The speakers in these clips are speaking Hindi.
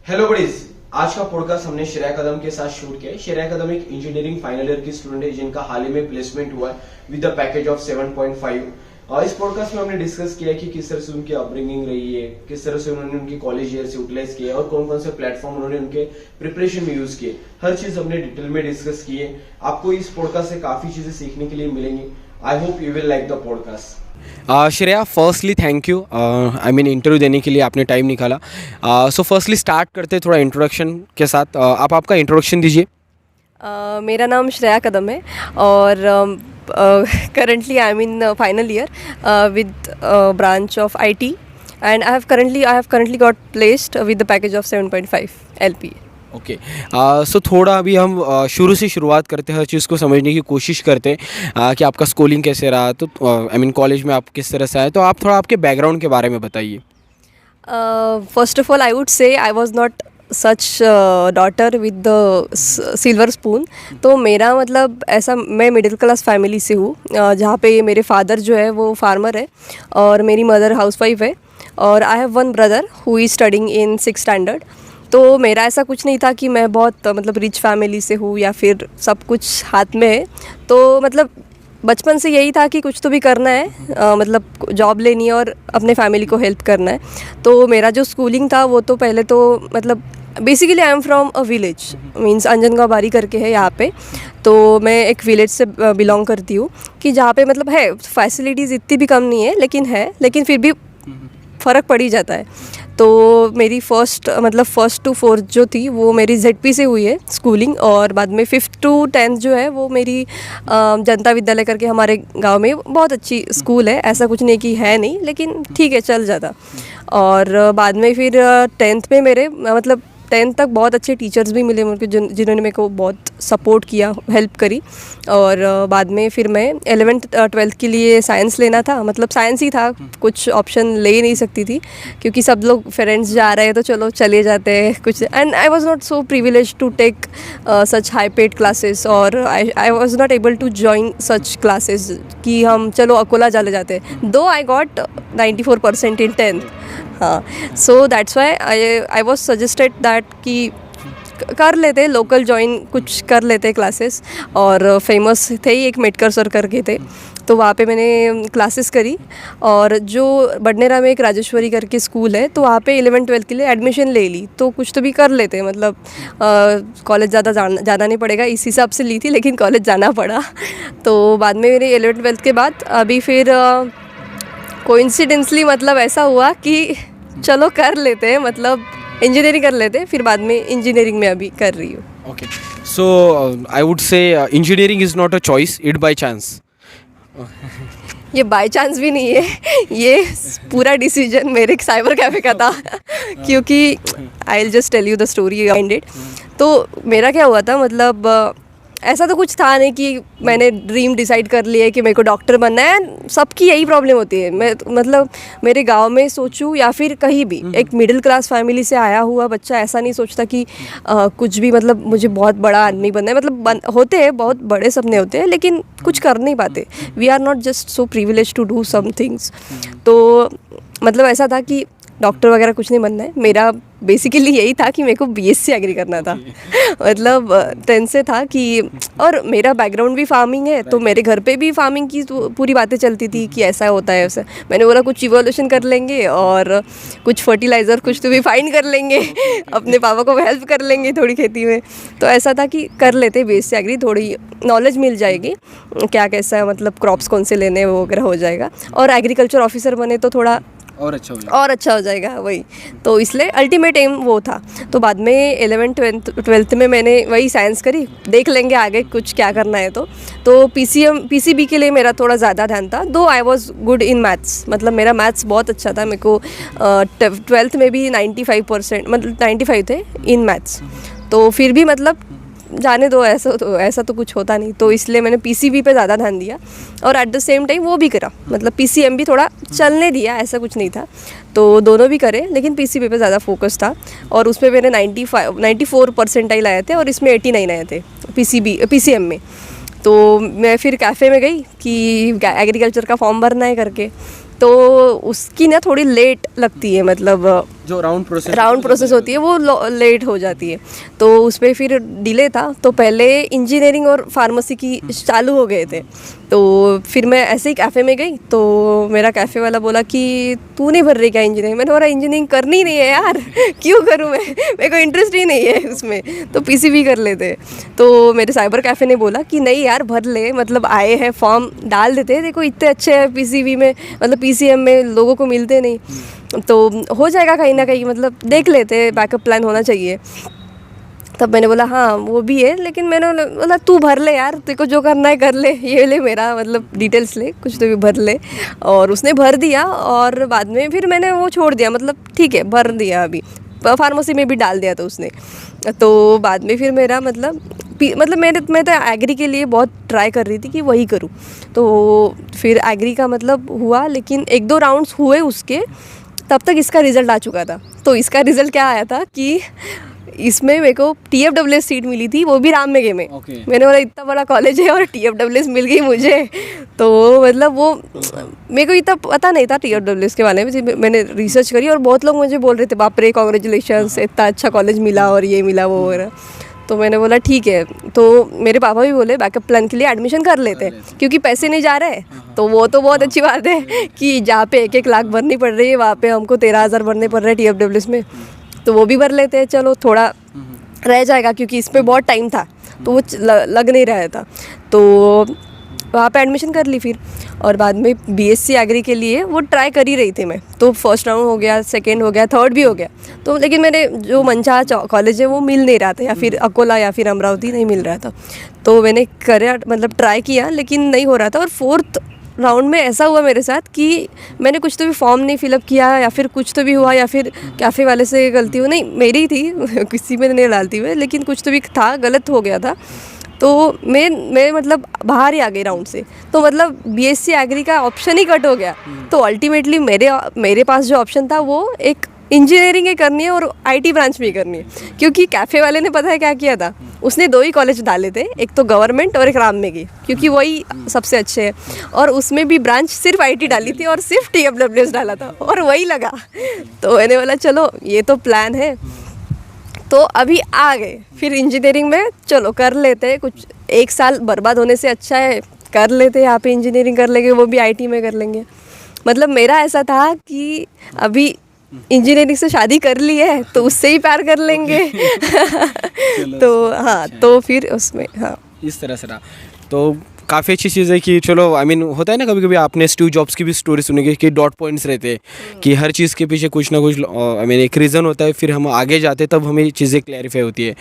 हेलो बडीज, आज का पॉडकास्ट हमने श्रेया कदम के साथ शूट किया है। श्रेया कदम एक इंजीनियरिंग फाइनल ईयर की स्टूडेंट है जिनका हाल ही में प्लेसमेंट हुआ है विद द पैकेज ऑफ 7.5। और इस पॉडकास्ट में हमने डिस्कस किया कि किस तरह से उनकी अपब्रिंगिंग रही है, किस तरह से उन्होंने उनकी कॉलेज ईयर से यूटिलाइज किया और कौन कौन से प्लेटफॉर्म उन्होंने उनके प्रिपरेशन में यूज किए। हर चीज हमने डिटेल में डिस्कस की है। आपको इस पॉडकास्ट से काफी चीजें सीखने के लिए मिलेंगी। I hope you will like the podcast. Shreya, firstly thank you. I mean interview देने के लिए आपने टाइम निकाला। सो फर्स्टली स्टार्ट करते हैं थोड़ा इंट्रोडक्शन के साथ। आप आपका इंट्रोडक्शन दीजिए। मेरा नाम श्रेया कदम है और currently I'm in final year with branch of IT and I have currently got placed with the package of 7.5 LPA. Okay, सो थोड़ा अभी हम शुरू से शुरुआत करते हैं, हर चीज़ को समझने की कोशिश करते हैं कि आपका स्कूलिंग कैसे रहा। तो आई मीन कॉलेज में आप किस तरह से आए, तो आप थोड़ा आपके बैकग्राउंड के बारे में बताइए। First of all, I would say I was not such daughter with the silver spoon. तो मेरा मतलब ऐसा, मैं मिडिल क्लास फैमिली से हूँ जहाँ पे मेरे फादर जो है वो फार्मर है और मेरी मदर हाउसवाइफ है और I have one brother who is studying in 6th standard. तो मेरा ऐसा कुछ नहीं था कि मैं बहुत मतलब रिच फैमिली से हूँ या फिर सब कुछ हाथ में है। तो मतलब बचपन से यही था कि कुछ तो भी करना है, मतलब जॉब लेनी है और अपने फैमिली को हेल्प करना है। तो मेरा जो स्कूलिंग था वो तो पहले तो मतलब basically I am from a village, means Anjangaon बारी करके है यहाँ पे। तो मैं एक विलेज से बिलोंग करती हूँ कि जहाँ पे मतलब है फैसिलिटीज़ इतनी भी कम नहीं है, लेकिन फिर भी फ़र्क पड़ ही जाता है। तो मेरी फर्स्ट टू फोर्थ जो थी वो मेरी ZP से हुई है स्कूलिंग और बाद में 5th to 10th जो है वो मेरी जनता विद्यालय करके हमारे गांव में बहुत अच्छी स्कूल है। ऐसा कुछ नहीं कि है नहीं, लेकिन ठीक है, चल जाता। और बाद में फिर 10th में मेरे मतलब 10th तक बहुत अच्छे टीचर्स भी मिले मुझे जिन्होंने मेरे को बहुत सपोर्ट किया, हेल्प करी। और बाद में फिर मैं 11th 12th के लिए साइंस लेना था, मतलब साइंस ही था, कुछ ऑप्शन ले नहीं सकती थी क्योंकि सब लोग फ्रेंड्स जा रहे हैं तो चलो चले जाते हैं कुछ। And I was not so privilege to take such high paid classes और I was not able to join such classes कि हम चलो अकोला चले जाते। दो आई गॉट 94% इन 10th। हाँ, so that's why I was suggested that कि कर लेते लोकल जॉइन, कुछ कर लेते क्लासेस। और फेमस थे ही, एक मेटकर सर करके थे, तो वहाँ पे मैंने क्लासेस करी। और जो बडनेरा में एक राजेश्वरी करके स्कूल है तो वहाँ पे 11th 12th के लिए एडमिशन ले ली। तो कुछ तो भी कर लेते, मतलब कॉलेज ज़्यादा नहीं पड़ेगा इस हिसाब से ली थी, लेकिन कॉलेज जाना पड़ा। तो बाद में मेरे 11th 12th के बाद अभी फिर कोइंसिडेंसली मतलब ऐसा हुआ कि चलो कर लेते हैं, मतलब इंजीनियरिंग कर लेते हैं। फिर बाद में इंजीनियरिंग में अभी कर रही हूँ। Okay, so I would say engineering is not a choice, it by chance. ये बाय चांस भी नहीं है, ये पूरा डिसीजन मेरे साइबर कैफे का था क्योंकि I will just tell you the story behind it. तो मेरा क्या हुआ था, मतलब ऐसा तो कुछ था नहीं कि मैंने ड्रीम डिसाइड कर लिया है कि मेरे को डॉक्टर बनना है। सबकी यही प्रॉब्लम होती है। मैं मतलब मेरे गांव में सोचूं या फिर कहीं भी, एक मिडिल क्लास फैमिली से आया हुआ बच्चा ऐसा नहीं सोचता कि कुछ भी मतलब मुझे बहुत बड़ा आदमी बनना है। मतलब होते हैं, बहुत बड़े सपने होते हैं, लेकिन कुछ कर नहीं पाते। We are not just so privilege to do some things. तो मतलब ऐसा था कि डॉक्टर वगैरह कुछ नहीं बनना है। मेरा बेसिकली यही था कि मेरे को BSc एग्री करना था। मतलब 10th से था कि, और मेरा बैकग्राउंड भी फार्मिंग है, तो मेरे घर पे भी फार्मिंग की तो पूरी बातें चलती थी कि ऐसा होता है वैसा। मैंने बोला कुछ इवोल्यूशन कर लेंगे और कुछ फर्टिलाइज़र कुछ तो भी फाइंड कर लेंगे, अपने पापा को हेल्प कर लेंगे थोड़ी खेती में। तो ऐसा था कि कर लेते BSc एग्री, थोड़ी नॉलेज मिल जाएगी क्या कैसा है, मतलब क्रॉप्स कौन से लेने वो वगैरह हो जाएगा। और एग्रीकल्चर ऑफिसर बने तो थोड़ा और अच्छा हो जाएगा वही। तो इसलिए अल्टीमेट एम वो था। तो बाद में 11th 12th में मैंने वही साइंस करी, देख लेंगे आगे कुछ क्या करना है। तो PCB के लिए मेरा थोड़ा ज़्यादा ध्यान था। दो I was good in maths, मतलब मेरा मैथ्स बहुत अच्छा था। मेरे को 12th में भी 95%, मतलब 95 थे इन मैथ्स। तो फिर भी मतलब जाने दो, ऐसा तो कुछ होता नहीं। तो इसलिए मैंने PCB पे ज़्यादा ध्यान दिया और एट द सेम टाइम वो भी करा, मतलब PCM भी थोड़ा चलने दिया, ऐसा कुछ नहीं था। तो दोनों भी करे, लेकिन PCB पे ज़्यादा फोकस था। और उसमें मेरे 94 परसेंटाइल आए थे और इसमें 89 आए थे PCM में। तो मैं फिर कैफ़े में गई कि एग्रीकल्चर का फॉर्म भरना है करके। तो उसकी ना थोड़ी लेट लगती है, मतलब जो राउंड प्रोसेस होती है वो लेट हो जाती है, तो उसमें फिर डिले था। तो पहले इंजीनियरिंग और फार्मेसी की चालू हो गए थे, तो फिर मैं ऐसे ही कैफ़े में गई, तो मेरा कैफ़े वाला बोला कि तू नहीं भर रही क्या इंजीनियरिंग? मैंने बोला इंजीनियरिंग करनी नहीं है यार क्यों करूँ मैं, मेरे को इंटरेस्ट ही नहीं है उसमें, तो पीसीबी कर लेते। तो मेरे साइबर कैफ़े ने बोला कि नहीं यार भर ले, मतलब आए हैं फॉर्म डाल देते हैं, देखो इतने अच्छे हैं पीसीबी में, मतलब पीसीएम में लोगों को मिलते नहीं, तो हो जाएगा कहीं ना कहीं, मतलब देख लेते, बैकअप प्लान होना चाहिए। तब मैंने बोला हाँ वो भी है, लेकिन मैंने बोला तू भर ले यार, तेरे को जो करना है कर ले, ये ले मेरा मतलब डिटेल्स ले, कुछ तो भी भर ले। और उसने भर दिया, और बाद में फिर मैंने वो छोड़ दिया, मतलब ठीक है भर दिया, अभी फार्मेसी में भी डाल दिया था उसने। तो बाद में फिर मेरा मतलब मैं तो एग्री के लिए बहुत ट्राई कर रही थी कि वही करूँ, तो फिर एग्री का मतलब हुआ, लेकिन 1-2 राउंड्स हुए उसके, तब तक इसका रिज़ल्ट आ चुका था। तो इसका रिज़ल्ट क्या आया था कि इसमें मेरे को TFWS सीट मिली थी, वो भी राम मेघे में। मैंने बोला इतना बड़ा कॉलेज है और TFWS मिल गई मुझे, तो मतलब वो मेरे को इतना पता नहीं था TFWS के बारे में, मैंने रिसर्च करी और बहुत लोग मुझे बोल रहे थे बाप रे कॉन्ग्रेचुलेशंस, इतना अच्छा कॉलेज मिला और ये मिला वो वगैरह। तो मैंने बोला ठीक है, तो मेरे पापा भी बोले बैकअप प्लान के लिए एडमिशन कर लेते हैं, क्योंकि पैसे नहीं जा रहे, तो वो तो बहुत अच्छी बात है कि जहाँ पे 1-1 लाख भरनी पड़ रही है, वहाँ पे हमको 13,000 भरने पड़ रहे हैं TFWS में, तो वो भी भर लेते हैं, चलो थोड़ा रह जाएगा, क्योंकि इस पर बहुत टाइम था, तो वो लग नहीं रहा था, तो वहाँ पे एडमिशन कर ली फिर। और बाद में BSc एग्री के लिए वो ट्राई कर ही रही थी मैं, तो फर्स्ट राउंड हो गया, सेकंड हो गया, थर्ड भी हो गया, तो लेकिन मेरे जो मनचाहा कॉलेज है वो मिल नहीं रहा था, या फिर अकोला या फिर अमरावती नहीं मिल रहा था, तो मैंने मतलब ट्राई किया, लेकिन नहीं हो रहा था। और फोर्थ राउंड में ऐसा हुआ मेरे साथ कि मैंने कुछ तो भी फॉर्म नहीं फिलअप किया, या फिर कुछ तो भी हुआ, या फिर कैफ़े वाले से गलती हो, नहीं मेरी थी किसी में नहीं डालती हुए, लेकिन कुछ तो भी था, गलत हो गया था, तो मैं मतलब बाहर ही आ गई राउंड से, तो मतलब BSc एग्री का ऑप्शन ही कट हो गया। तो अल्टीमेटली मेरे पास जो ऑप्शन था वो एक इंजीनियरिंग ही करनी है और IT ब्रांच में ही करनी है, क्योंकि कैफ़े वाले ने पता है क्या किया था, उसने 2 ही कॉलेज डाले थे, एक तो गवर्नमेंट और एक राम में की, क्योंकि वही सबसे अच्छे है, और उसमें भी ब्रांच सिर्फ IT डाली थी और सिर्फ TFWS डाला था, और वही लगा। तो मैंने बोला चलो ये तो प्लान है, तो अभी आ गए फिर इंजीनियरिंग में, चलो कर लेते हैं, कुछ 1 साल बर्बाद होने से अच्छा है कर लेते हैं, यहाँ पे इंजीनियरिंग कर लेंगे, वो भी IT में कर लेंगे। मतलब मेरा ऐसा था कि अभी इंजीनियरिंग से शादी कर ली है तो उससे ही प्यार कर लेंगे तो हाँ, तो फिर उसमें हाँ इस तरह से रहा, तो काफ़ी अच्छी चीज़ है कि चलो आई मीन होता है ना कभी कभी आपने स्टीव जॉब्स की भी स्टोरी सुनी कि डॉट पॉइंट्स रहते हैं कि हर चीज़ के पीछे कुछ ना कुछ आई मीन एक रीज़न होता है, फिर हम आगे जाते तब हमें चीज़ें क्लैरिफाई होती है।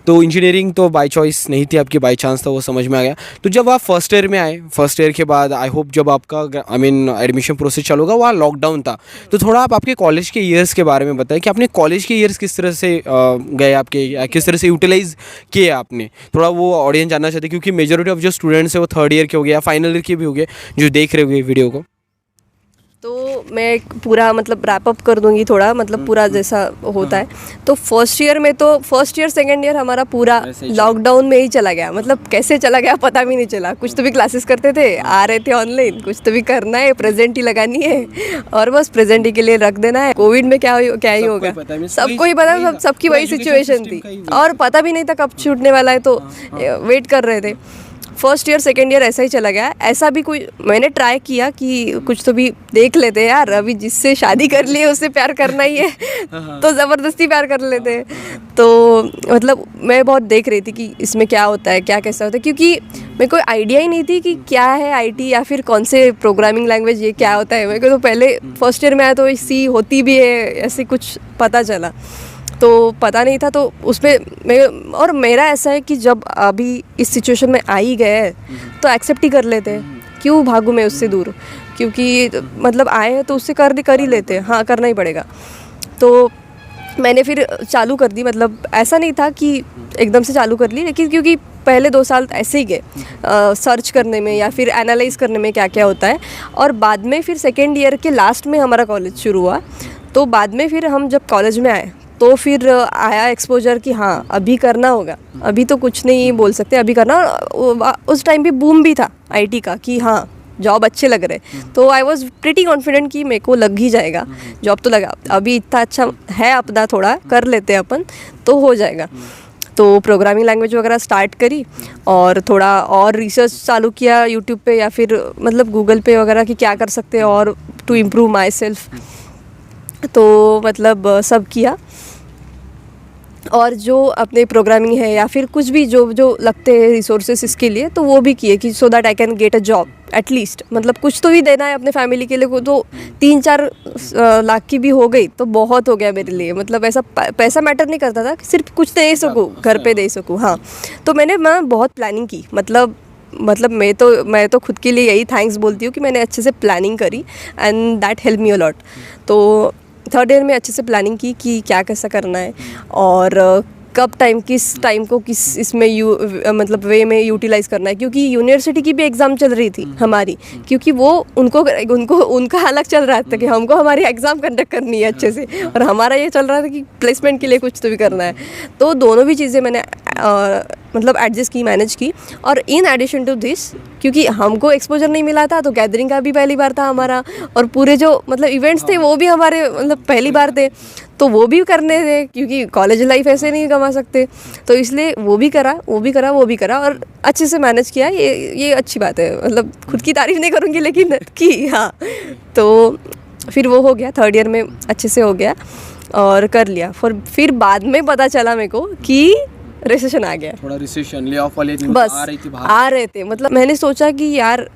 तो इंजीनियरिंग तो बाय चॉइस नहीं थी आपकी, बाय चांस था, वो समझ में आ गया। तो जब आप फर्स्ट ईयर में आए, फर्स्ट ईयर के बाद आई होप जब आपका आई मीन एडमिशन प्रोसेस चालू होगा, वहाँ लॉकडाउन था, तो थोड़ा आप आपके कॉलेज के ईयर्स के बारे में बताएं कि आपने कॉलेज के ईयर्स किस तरह से गए आपके, किस तरह से यूटिलाइज किए आपने, थोड़ा वो ऑडियंस जानना चाहते हैं, क्योंकि मेजोरिटी ऑफ जो स्टूडेंट्स है वो थर्ड ईयर के हो गया, फाइनल ईयर के भी हो गए जो देख रहे होंगे वीडियो को। तो मैं पूरा मतलब रैप अप कर दूंगी थोड़ा, मतलब पूरा जैसा होता है। तो फर्स्ट ईयर में, तो फर्स्ट ईयर सेकेंड ईयर हमारा पूरा लॉकडाउन में ही चला गया, मतलब कैसे चला गया पता भी नहीं चला। कुछ तो भी क्लासेस करते थे, आ रहे थे ऑनलाइन, कुछ तो भी करना है, प्रेजेंट ही लगानी है और बस प्रेजेंट ही के लिए रख देना है। कोविड में क्या ही होगा सबको ही पता, सबकी वही सिचुएशन थी और पता भी नहीं था कब छूटने वाला है, तो वेट कर रहे थे। फर्स्ट ईयर सेकेंड ईयर ऐसा ही चला गया। ऐसा भी कोई मैंने ट्राई किया कि कुछ तो भी देख लेते यार, अभी जिससे शादी कर ली है उससे प्यार करना ही है तो ज़बरदस्ती प्यार कर लेते। तो मतलब मैं बहुत देख रही थी कि इसमें क्या होता है, क्या कैसा होता है, क्योंकि मेरे को आइडिया ही नहीं थी कि क्या है IT या फिर कौन से प्रोग्रामिंग लैंग्वेज ये क्या होता है। मेरे को तो पहले फर्स्ट ईयर में आया तो C होती भी है ऐसे कुछ पता चला, तो पता नहीं था। तो उसमें और मेरा ऐसा है कि जब अभी इस सिचुएशन में आ ही गए तो एक्सेप्ट ही कर लेते हैं, क्यों भागूं मैं उससे दूर, क्योंकि मतलब आए हैं तो उससे कर ही लेते हैं, हाँ करना ही पड़ेगा। तो मैंने फिर चालू कर दी, मतलब ऐसा नहीं था कि एकदम से चालू कर ली, लेकिन क्योंकि पहले 2 साल ऐसे ही गए सर्च करने में या फिर एनालाइज करने में क्या क्या होता है। और बाद में फिर सेकेंड ईयर के लास्ट में हमारा कॉलेज शुरू हुआ, तो बाद में फिर हम जब कॉलेज में आए तो फिर आया एक्सपोजर कि हाँ अभी करना होगा, अभी तो कुछ नहीं बोल सकते, अभी करना। उस टाइम पे बूम भी था IT का कि हाँ जॉब अच्छे लग रहे, तो आई वॉज प्रिटी कॉन्फिडेंट कि मेरे को लग ही जाएगा जॉब, तो लगा अभी इतना अच्छा है अपना, थोड़ा कर लेते हैं अपन तो हो जाएगा। तो प्रोग्रामिंग लैंग्वेज वगैरह स्टार्ट करी और थोड़ा और रिसर्च चालू किया यूट्यूब पे या फिर मतलब गूगल पे वगैरह कि क्या कर सकते हैं और टू इम्प्रूव माई सेल्फ, तो मतलब सब किया। और जो अपने प्रोग्रामिंग है या फिर कुछ भी जो जो लगते हैं रिसोर्सेस इसके लिए, तो वो भी किए कि so that I can get a job at least, मतलब कुछ तो भी देना है अपने फैमिली के लिए को, तो 3-4 लाख की भी हो गई तो बहुत हो गया मेरे लिए। मतलब ऐसा पैसा मैटर नहीं करता था, सिर्फ कुछ दे सकूँ, घर पे दे सकूँ। हाँ, तो मैं बहुत प्लानिंग की, मतलब मैं तो खुद के लिए यही थैंक्स बोलती हूँ कि मैंने अच्छे से प्लानिंग करी and that help me a lot. तो 3rd ईयर में अच्छे से प्लानिंग की कि क्या कैसा करना है और कब किस टाइम को किस इसमें मतलब वे में यूटिलाइज़ करना है, क्योंकि यूनिवर्सिटी की भी एग्ज़ाम चल रही थी हमारी, क्योंकि वो उनका अलग चल रहा था कि हमको हमारी एग्ज़ाम कंडक्ट करनी है अच्छे से, और हमारा ये चल रहा था कि प्लेसमेंट के लिए कुछ तो भी करना है। तो दोनों भी चीज़ें मैंने मतलब एडजस्ट की, मैनेज की। और इन एडिशन टू दिस, क्योंकि हमको एक्सपोजर नहीं मिला था, तो गैदरिंग का भी पहली बार था हमारा, और पूरे जो मतलब इवेंट्स थे वो भी हमारे मतलब पहली बार थे, तो वो भी करने थे, क्योंकि कॉलेज लाइफ ऐसे नहीं कमा सकते, तो इसलिए वो भी करा और अच्छे से मैनेज किया। ये अच्छी बात है, मतलब खुद की तारीफ नहीं करूँगी लेकिन की। हाँ, तो फिर वो हो गया, 3rd ईयर में अच्छे से हो गया और कर लिया। फिर बाद में पता चला मेरे को कि रिसेशन आ गया, थोड़ा रिसेशन, ले ऑफ वाले बस आ रहे थे। मतलब मैंने सोचा कि यार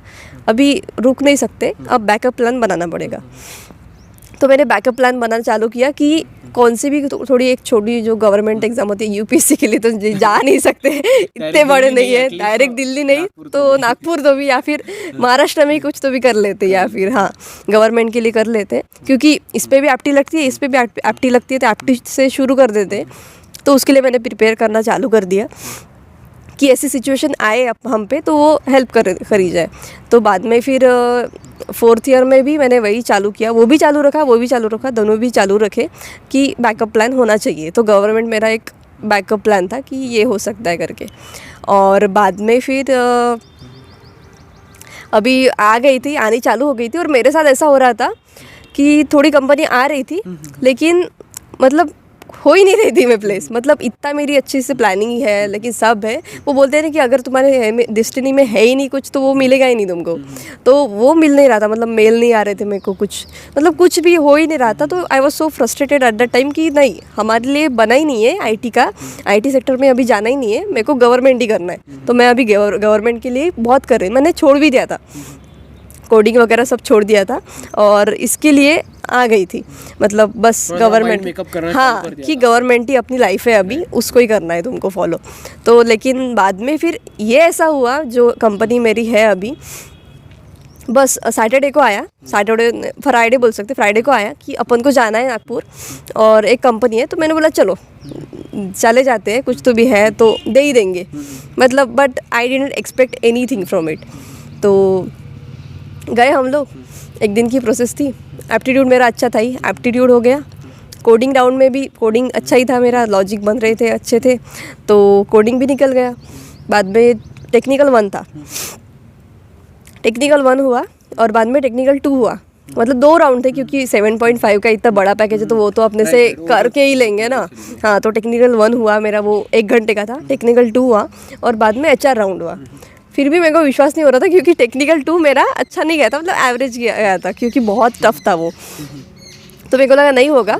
अभी रुक नहीं सकते, अब बैकअप प्लान बनाना पड़ेगा। तो मैंने बैकअप प्लान बनाना चालू किया कि कौन सी भी थोड़ी एक छोटी जो गवर्नमेंट एग्जाम होती है, यूपीएससी के लिए तो जा नहीं सकते, इतने बड़े नहीं है, डायरेक्ट दिल्ली नहीं तो नागपुर तो भी, या फिर महाराष्ट्र में ही कुछ तो भी कर लेते, या फिर हाँ गवर्नमेंट के लिए कर लेते, क्योंकि इस पर भी एप्टी लगती है, इस पर भी एप्टी लगती है, तो एप्टी से शुरू कर देते। तो उसके लिए मैंने प्रिपेयर करना चालू कर दिया कि ऐसी सिचुएशन आए हम पे तो वो हेल्प करी जाए। तो बाद में फिर 4th ईयर में भी मैंने वही चालू किया, वो भी चालू रखा, दोनों भी चालू रखे कि बैकअप प्लान होना चाहिए। तो गवर्नमेंट मेरा एक बैकअप प्लान था कि ये हो सकता है करके। और बाद में फिर अभी आनी चालू हो गई थी, और मेरे साथ ऐसा हो रहा था कि थोड़ी कंपनी आ रही थी लेकिन मतलब हो ही नहीं रही थी मैं प्लेस। मतलब इतना मेरी अच्छी से प्लानिंग है, लेकिन सब है, वो बोलते हैं ना कि अगर तुम्हारे डेस्टिनी में है ही नहीं कुछ तो वो मिलेगा ही नहीं तुमको। तो वो मिल नहीं रहा था, मतलब मेल नहीं आ रहे थे मेरे को, कुछ मतलब कुछ भी हो ही नहीं रहा था। तो I was so frustrated at the time कि नहीं, हमारे लिए बना ही नहीं है आईटी सेक्टर में अभी जाना ही नहीं है, मेरे को गवर्नमेंट ही करना है। तो मैं अभी गवर्नमेंट के लिए बहुत कर रही, मैंने छोड़ भी दिया था, कोडिंग वगैरह सब छोड़ दिया था और इसके लिए आ गई थी। मतलब बस गवर्नमेंट, हाँ कि गवर्नमेंट ही अपनी लाइफ है अभी, उसको ही करना है तुमको फॉलो। तो लेकिन बाद में फिर ये ऐसा हुआ, जो कंपनी मेरी है अभी, बस सैटरडे को आया, फ्राइडे बोल सकते, फ्राइडे को आया कि अपन को जाना है नागपुर और एक कंपनी है। तो मैंने बोला चलो चले जाते हैं, कुछ तो भी है तो दे ही देंगे, मतलब but I didn't expect anything from it. तो गए हम लोग, एक दिन की प्रोसेस थी। एप्टीट्यूड मेरा अच्छा था ही, एप्टीट्यूड हो गया। कोडिंग राउंड में भी कोडिंग अच्छा ही था मेरा, लॉजिक बन रहे थे, अच्छे थे, तो कोडिंग भी निकल गया। बाद में टेक्निकल 1 था, टेक्निकल 1 हुआ और बाद में टेक्निकल 2 हुआ। मतलब 2 राउंड थे, क्योंकि 7.5 का इतना बड़ा पैकेज है तो वो तो अपने से करके ही लेंगे ना। हाँ, तो टेक्निकल 1 हुआ मेरा, वो 1 घंटे का था। टेक्निकल 2 हुआ और बाद में HR राउंड हुआ। फिर भी मेरे को विश्वास नहीं हो रहा था, क्योंकि टेक्निकल 2 मेरा अच्छा नहीं गया था, मतलब एवरेज गया था, क्योंकि बहुत टफ था वो। तो मेरे को लगा नहीं होगा,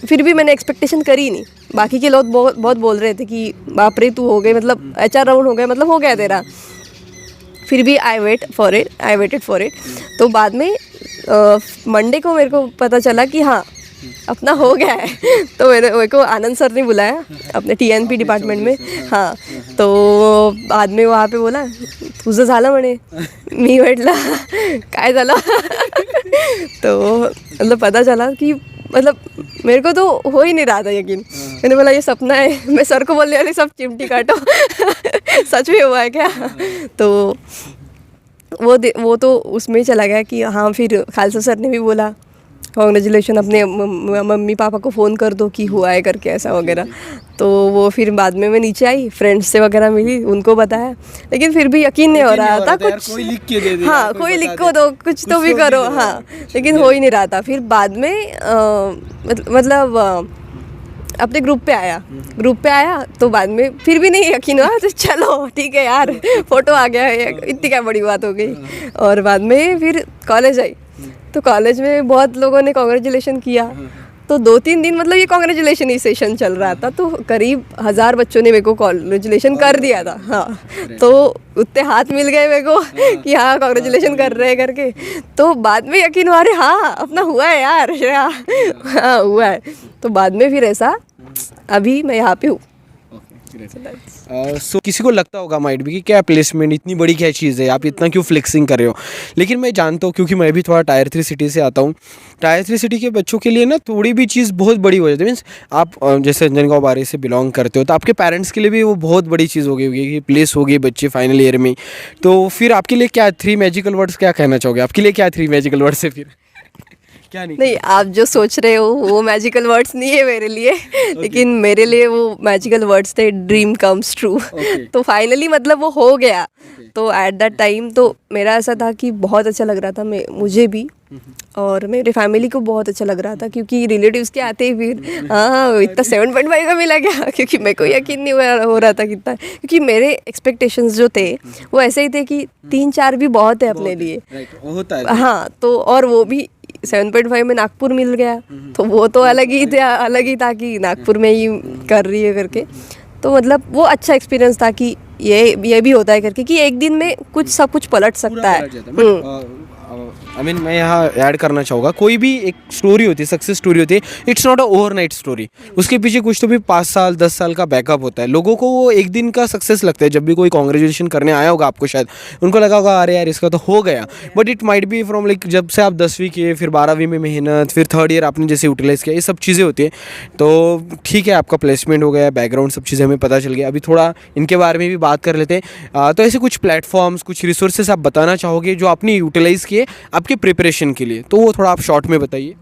फिर भी मैंने एक्सपेक्टेशन करी नहीं। बाकी के लोग बहुत बोल रहे थे कि बाप रे तू हो गए, मतलब HR राउंड हो गया, मतलब हो गया तेरा। फिर भी आई वेटेड फॉर इट। तो बाद में मंडे को मेरे को पता चला कि हाँ अपना हो गया है। तो मेरे को आनंद सर ने बुलाया अपने TNP डिपार्टमेंट में। हाँ, तो बाद में वहाँ पे बोला तुझं झालं म्हणे, मी म्हटलं काय झालं। तो मतलब पता चला कि मतलब मेरे को तो हो ही नहीं रहा था यकीन। मैंने बोला ये सपना है, मैं सर को बोलने वाली सब चिमटी काटो। सच में हुआ है क्या? तो वो तो उसमें ही चला गया कि हाँ। फिर खालसा सर ने भी बोला कॉन्ग्रेचुलेशन, अपने मम्मी पापा को फ़ोन कर दो कि हुआ है करके, ऐसा वगैरह। तो वो फिर बाद में मैं नीचे आई, फ्रेंड्स से वगैरह मिली, उनको बताया, लेकिन फिर भी यकीन नहीं हो रहा था कुछ। कोई लिख के दे दे, हाँ, कोई लिख को दो, कुछ तो भी करो, हाँ, लेकिन हो ही नहीं रहा था। फिर बाद में मतलब अपने ग्रुप पे आया तो बाद में फिर भी नहीं यकीन हुआ, तो चलो ठीक है यार, फोटो आ गया है, इतनी क्या बड़ी बात हो गई। और बाद में फिर कॉलेज आई, तो कॉलेज में बहुत लोगों ने कॉन्ग्रेचुलेशन किया, तो 2-3 दिन मतलब ये कॉन्ग्रेचुलेशन ही सेशन चल रहा था, तो करीब 1000 बच्चों ने मेरे को कॉन्ग्रेचुलेशन कर दिया था। हाँ, तो उतने हाथ मिल गए मेरे को कि हाँ कॉन्ग्रेचुलेशन कर रहे हैं करके। तो बाद में यकीन हुआ, अरे हाँ अपना हुआ है यार श्रेया, हाँ हुआ है। तो बाद में फिर ऐसा अभी मैं यहाँ पे हूँ। सो किसी को लगता होगा माइट भी कि क्या प्लेसमेंट इतनी बड़ी क्या चीज़ है, आप इतना क्यों फ्लेक्सिंग कर रहे हो, लेकिन मैं जानता हूँ क्योंकि मैं भी थोड़ा टायर 3 सिटी से आता हूँ। टायर 3 सिटी के बच्चों के लिए ना थोड़ी भी चीज़ बहुत बड़ी हो जाती है। मीन्स आप जैसे अंजनगांव बारी से बिलोंग करते हो तो आपके पेरेंट्स के लिए भी वो बहुत बड़ी चीज़ हो गई होगी कि प्लेस हो गई बच्चे फाइनल ईयर में। तो फिर आपके लिए क्या 3 मैजिकल वर्ड्स क्या कहना चाहोगे, आपके लिए क्या 3 मैजिकल वर्ड्स है फिर? क्या नहीं, आप जो सोच रहे हो वो मैजिकल वर्ड्स नहीं है मेरे लिए, लेकिन मेरे लिए वो मैजिकल वर्ड्स थे, ड्रीम कम्स ट्रू। तो फाइनली मतलब वो हो गया। तो एट दैट टाइम तो मेरा ऐसा था कि बहुत अच्छा लग रहा था मुझे भी, और मेरे फैमिली को बहुत अच्छा लग रहा था, क्योंकि रिलेटिव्स के आते ही फिर हाँ इतना 7.5 का मिला गया, क्योंकि मेरे को यकीन नहीं हो रहा था कितना, क्योंकि मेरे एक्सपेक्टेशंस जो थे वो ऐसे ही थे कि 3-4 भी बहुत है अपने लिए। होता है। हाँ, तो और वो भी 7.5 में नागपुर मिल गया, तो वो तो अलग ही था कि नागपुर में ही कर रही है करके। तो मतलब वो अच्छा एक्सपीरियंस था कि ये भी होता है करके कि एक दिन में सब कुछ पलट सकता है। आई मीन मैं यहाँ ऐड करना चाहूँगा, कोई भी एक स्टोरी होती है, सक्सेस स्टोरी होती है, it's not a overnight story. उसके पीछे कुछ तो भी 5 साल 10 साल का बैकअप होता है। लोगों को वो एक दिन का सक्सेस लगता है। जब भी कोई कॉन्ग्रेचुलेशन करने आया होगा आपको, शायद उनको लगा होगा अरे यार इसका तो हो गया, but it might be from like जब से आप 10वीं किए, फिर 12वीं में मेहनत, फिर 3rd ईयर आपने जैसे यूटिलाइज़ किया, ये सब चीज़ें होती है। तो ठीक है, आपका प्लेसमेंट हो गया, बैकग्राउंड सब चीज़ें हमें पता चल गया। अभी थोड़ा इनके बारे में भी बात कर लेते हैं। तो ऐसे कुछ प्लेटफॉर्म्स, कुछ रिसोर्सेस आप बताना चाहोगे जो आपने यूटिलाइज़ किए आपके प्रिपरेशन के लिए, तो वो थोड़ा आप शॉर्ट में बताइए।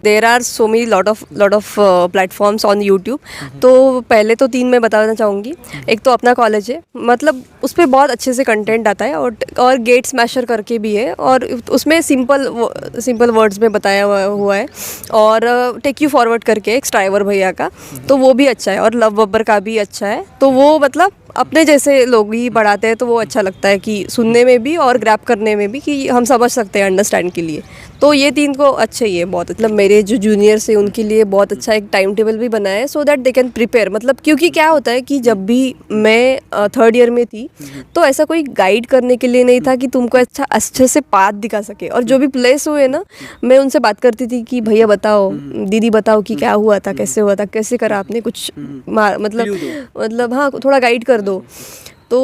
There are so many lot of platforms on YouTube. तो पहले तो 3 मैं बताना चाहूँगी। एक तो अपना कॉलेज है, मतलब उस पर बहुत अच्छे से कंटेंट आता है, और गेट स्मैशर करके भी है, और उसमें सिंपल वर्ड्स में बताया हुआ है। और टेक यू फॉरवर्ड करके एक स्ट्राइवर भैया का, तो वो भी अच्छा है, और लव बब्बर का भी अच्छा है। तो वो मतलब अपने जैसे लोग ही पढ़ाते हैं, तो वो अच्छा लगता है कि सुनने में भी और ग्रैप करने में भी, कि हम समझ सकते हैं अंडरस्टैंड के लिए। तो ये 3 को अच्छे ही है बहुत। मतलब मेरे जो जूनियर्स हैं उनके लिए बहुत अच्छा एक टाइम टेबल भी बनाया है, so that they can prepare. मतलब क्योंकि क्या होता है कि जब भी मैं 3rd ईयर में थी, तो ऐसा कोई गाइड करने के लिए नहीं था कि तुमको अच्छे से पाथ दिखा सके। और जो भी प्लेस हुए ना, मैं उनसे बात करती थी कि भैया बताओ, दीदी बताओ कि क्या हुआ था, कैसे हुआ था, कैसे करा आपने, कुछ मतलब हाँ थोड़ा गाइड कर दो। तो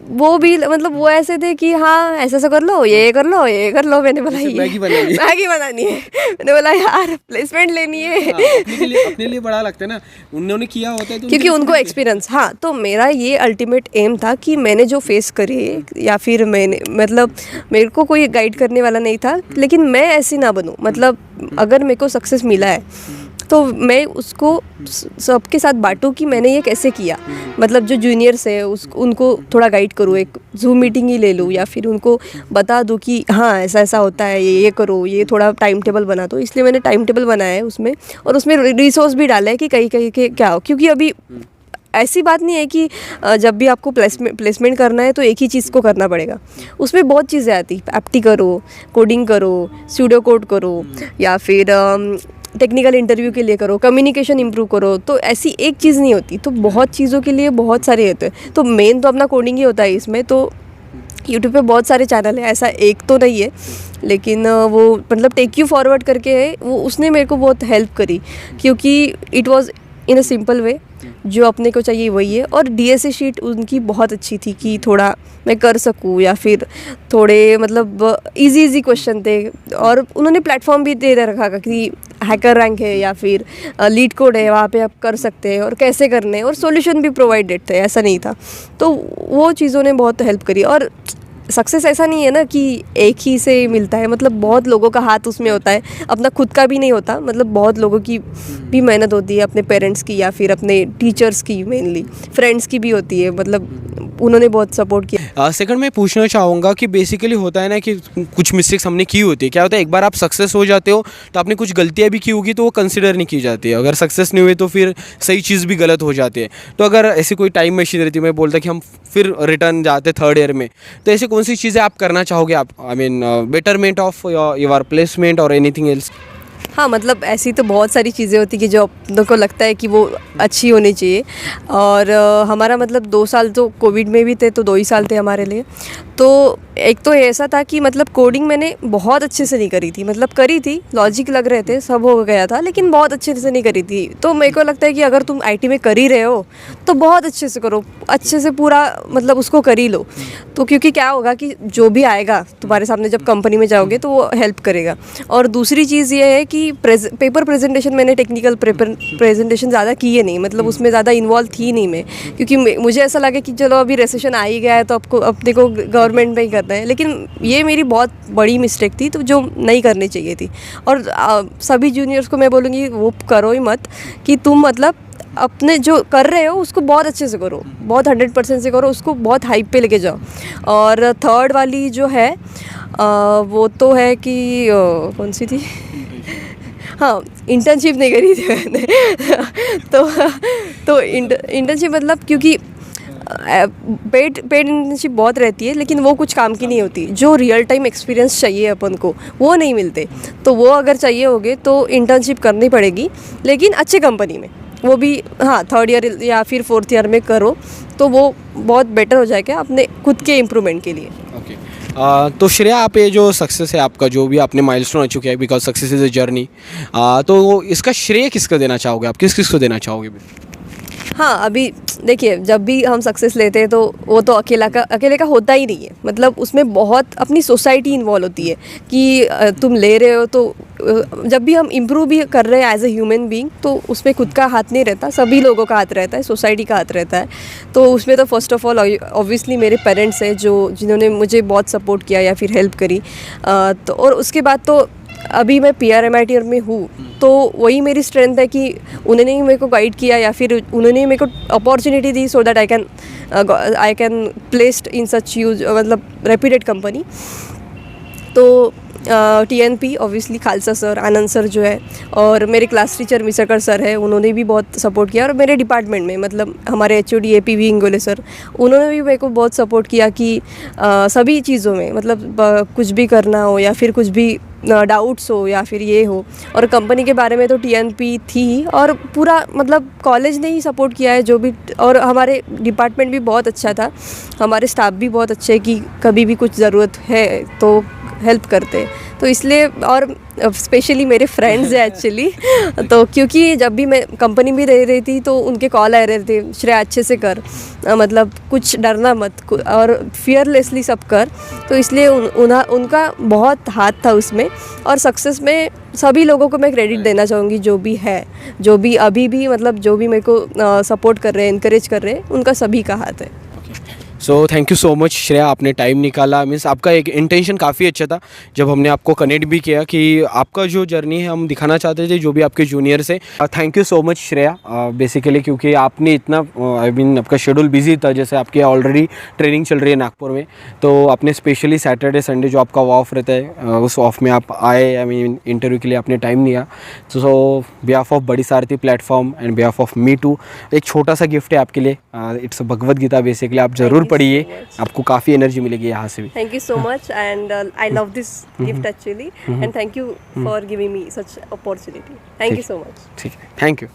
वो भी मतलब वो ऐसे थे कि हाँ ऐसा कर लो, ये कर लो, ये कर लो। मैंने बोला मैगी बनानी है। मैंने बोला यार प्लेसमेंट लेनी है। अपने लिए बड़ा लगता है ना, उन्होंने किया होता है तो क्योंकि उनको एक्सपीरियंस। हाँ, तो मेरा ये अल्टीमेट एम था कि मैंने जो फेस करे, या फिर मैंने मतलब मेरे को कोई गाइड करने वाला नहीं था, लेकिन मैं ऐसी ना बनूँ। मतलब अगर मेरे को सक्सेस मिला है तो मैं उसको सबके साथ बांटूँ कि मैंने ये कैसे किया। मतलब जो जूनियर्स है उनको थोड़ा गाइड करूँ, एक जूम मीटिंग ही ले लूँ, या फिर उनको बता दूँ कि हाँ ऐसा ऐसा होता है, ये करो, ये थोड़ा टाइम टेबल बना दो। इसलिए मैंने टाइम टेबल बनाया है उसमें, और उसमें रिसोर्स भी डाला है कि कहीं के क्या हो। क्योंकि अभी ऐसी बात नहीं है कि जब भी आपको प्लेसमेंट करना है तो एक ही चीज़ को करना पड़ेगा। उसमें बहुत चीज़ें आती, एप्टी करो, कोडिंग करो, स्यूडो कोड करो, या फिर टेक्निकल इंटरव्यू के लिए करो, कम्युनिकेशन इंप्रूव करो। तो ऐसी एक चीज़ नहीं होती, तो बहुत चीज़ों के लिए बहुत सारे होते हैं। तो मेन तो अपना कोडिंग ही होता है इसमें। तो यूट्यूब पे बहुत सारे चैनल है, ऐसा एक तो नहीं है, लेकिन वो मतलब टेक यू फॉरवर्ड करके है, वो उसने मेरे को बहुत हेल्प करी, क्योंकि it was in a simple way, जो अपने को चाहिए वही है। और डीएसए शीट उनकी बहुत अच्छी थी कि थोड़ा मैं कर सकूँ, या फिर थोड़े मतलब इजी क्वेश्चन थे। और उन्होंने प्लेटफॉर्म भी दे रखा कि हैकर रैंक है, या फिर लीड कोड है, वहाँ पे आप कर सकते हैं, और कैसे करने हैं, और सॉल्यूशन भी प्रोवाइडेड थे, ऐसा नहीं था। तो वो चीज़ों ने बहुत हेल्प करी। और सक्सेस ऐसा नहीं है ना कि एक ही से मिलता है, मतलब बहुत लोगों का हाथ उसमें होता है, अपना खुद का भी नहीं होता, मतलब बहुत लोगों की भी मेहनत होती है, अपने पेरेंट्स की या फिर अपने टीचर्स की, मेनली फ्रेंड्स की भी होती है, मतलब उन्होंने बहुत सपोर्ट किया। सेकंड मैं पूछना चाहूँगा कि बेसिकली होता है ना कि कुछ मिस्टेक्स हमने की होती है, क्या होता है एक बार आप सक्सेस हो जाते हो तो आपने कुछ गलतियाँ भी की होगी तो वो कंसिडर नहीं की जाती है, अगर सक्सेस नहीं हुई तो फिर सही चीज़ भी गलत हो जाती है। तो अगर ऐसी कोई टाइम मशीन रहती, मैं बोलता कि हम फिर रिटर्न जाते थर्ड ईयर में, तो ऐसे कौन सी चीज़ें आप करना चाहोगे आप, I mean betterment of your placement और एनीथिंग एल्स? हाँ, मतलब ऐसी तो बहुत सारी चीज़ें होती कि जो अपनों को लगता है कि वो अच्छी होनी चाहिए। और हमारा मतलब 2 साल तो कोविड में भी थे, तो 2 ही साल थे हमारे लिए। तो एक तो ऐसा था कि मतलब कोडिंग मैंने बहुत अच्छे से नहीं करी थी, मतलब करी थी, लॉजिक लग रहे थे, सब हो गया था, लेकिन बहुत अच्छे से नहीं करी थी। तो मेरे को लगता है कि अगर तुम आईटी में कर ही रहे हो तो बहुत अच्छे से करो, अच्छे से पूरा मतलब उसको कर ही लो। तो क्योंकि क्या होगा कि जो भी आएगा तुम्हारे सामने जब कंपनी में जाओगे तो वो हेल्प करेगा। और दूसरी चीज़ ये है कि पेपर प्रेजेंटेशन, मैंने टेक्निकल प्रेजेंटेशन ज़्यादा किए नहीं, मतलब उसमें ज़्यादा इन्वॉल्व थी नहीं मैं, क्योंकि मुझे ऐसा लगा कि चलो अभी रिसेशन आ ही गया है तो आपको अपने को गवर्नमेंट में ही करना है। लेकिन ये मेरी बहुत बड़ी मिस्टेक थी, तो जो नहीं करनी चाहिए थी। और सभी जूनियर्स को मैं बोलूँगी वो करो ही मत, कि तुम मतलब अपने जो कर रहे हो उसको बहुत अच्छे से करो, बहुत 100% से करो, उसको बहुत हाइप पे लेके जाओ। और थर्ड वाली जो है वो तो है कि कौन सी थी, हाँ, इंटर्नशिप नहीं करी थी मैंने तो इंटर्नशिप मतलब क्योंकि पेड इंटर्नशिप बहुत रहती है, लेकिन वो कुछ काम की नहीं होती। जो रियल टाइम एक्सपीरियंस चाहिए अपन को वो नहीं मिलते, तो वो अगर चाहिए होगे तो इंटर्नशिप करनी पड़ेगी, लेकिन अच्छे कंपनी में, वो भी हाँ 3rd ईयर या फिर 4th ईयर में करो तो वो बहुत बेटर हो जाएगा अपने खुद के इम्प्रूवमेंट के लिए। ओके तो श्रेया, आप ये जो सक्सेस है आपका, जो भी आपने माइलस्टोन अचीव किया है, because success is a journey, तो इसका श्रेय किसको देना चाहोगे आप, किसको देना चाहोगे? हाँ, अभी देखिए, जब भी हम सक्सेस लेते हैं तो वो तो अकेले का होता ही नहीं है, मतलब उसमें बहुत अपनी सोसाइटी इन्वॉल्व होती है कि तुम ले रहे हो तो जब भी हम इम्प्रूव भी कर रहे हैं एज ए ह्यूमन बीइंग, तो उसमें खुद का हाथ नहीं रहता, सभी लोगों का हाथ रहता है, सोसाइटी का हाथ रहता है। तो उसमें तो फर्स्ट ऑफ ऑल ऑब्वियसली मेरे पेरेंट्स हैं जिन्होंने मुझे बहुत सपोर्ट किया या फिर हेल्प करी। तो और उसके बाद तो अभी मैं PRMIT में हूँ, तो वही मेरी स्ट्रेंथ है कि उन्होंने ही मेरे को गाइड किया या फिर उन्होंने ही मेरे को opportunity the, so that I can placed in such use मतलब रेप्यूटेड कंपनी। तो TNP ऑब्वियसली खालसा सर, आनंद सर जो है, और मेरे क्लास टीचर मिसरकर सर है, उन्होंने भी बहुत सपोर्ट किया। और मेरे डिपार्टमेंट में मतलब हमारे HOD APV इंगोले सर, उन्होंने भी मेरे को बहुत सपोर्ट किया कि सभी चीज़ों में, मतलब कुछ भी करना हो या फिर कुछ भी डाउट्स हो या फिर ये हो। और कंपनी के बारे में तो TNP थी, और पूरा मतलब कॉलेज ने ही सपोर्ट किया है जो भी, और हमारे डिपार्टमेंट भी बहुत अच्छा था, हमारे स्टाफ भी बहुत अच्छे कि कभी भी कुछ ज़रूरत है तो हेल्प करते। तो इसलिए, और स्पेशली मेरे फ्रेंड्स हैं एक्चुअली, तो क्योंकि जब भी मैं कंपनी में रह रही थी तो उनके कॉल आ रहे थे, श्रेया अच्छे से कर, मतलब कुछ डरना मत और फियरलेसली सब कर। तो इसलिए उनका बहुत हाथ था उसमें। और सक्सेस में सभी लोगों को मैं क्रेडिट देना चाहूँगी, जो भी है, जो भी अभी भी मतलब जो भी मेरे को सपोर्ट कर रहे हैं, इनकरेज कर रहे हैं, उनका सभी का हाथ है। So thank you so much Shreya, आपने टाइम निकाला। मीन्स आपका एक इंटेंशन काफ़ी अच्छा था जब हमने आपको कनेक्ट भी किया कि आपका जो जर्नी है हम दिखाना चाहते थे जो भी आपके जूनियर से। Thank you so much Shreya, basically क्योंकि आपने इतना आई मीन आपका शेड्यूल बिजी था, जैसे आपकी ऑलरेडी ट्रेनिंग चल रही है नागपुर में, तो आपने स्पेशली सैटरडे संडे जो आपका ऑफ रहता है उस ऑफ में आप आए, आई मीन इंटरव्यू के लिए आपने टाइम दिया। सो बिहाफ ऑफ बड़ी Saarthi platform and behalf of me to एक छोटा सा गिफ्ट है आपके लिए, इट्स भगवद गीता बेसिकली, आप ज़रूर पढ़िए, आपको काफ़ी एनर्जी मिलेगी यहाँ से भी। Thank you so much and I love this gift actually, and thank you for giving me such opportunity. Thank you so much. ठीक है, थैंक यू।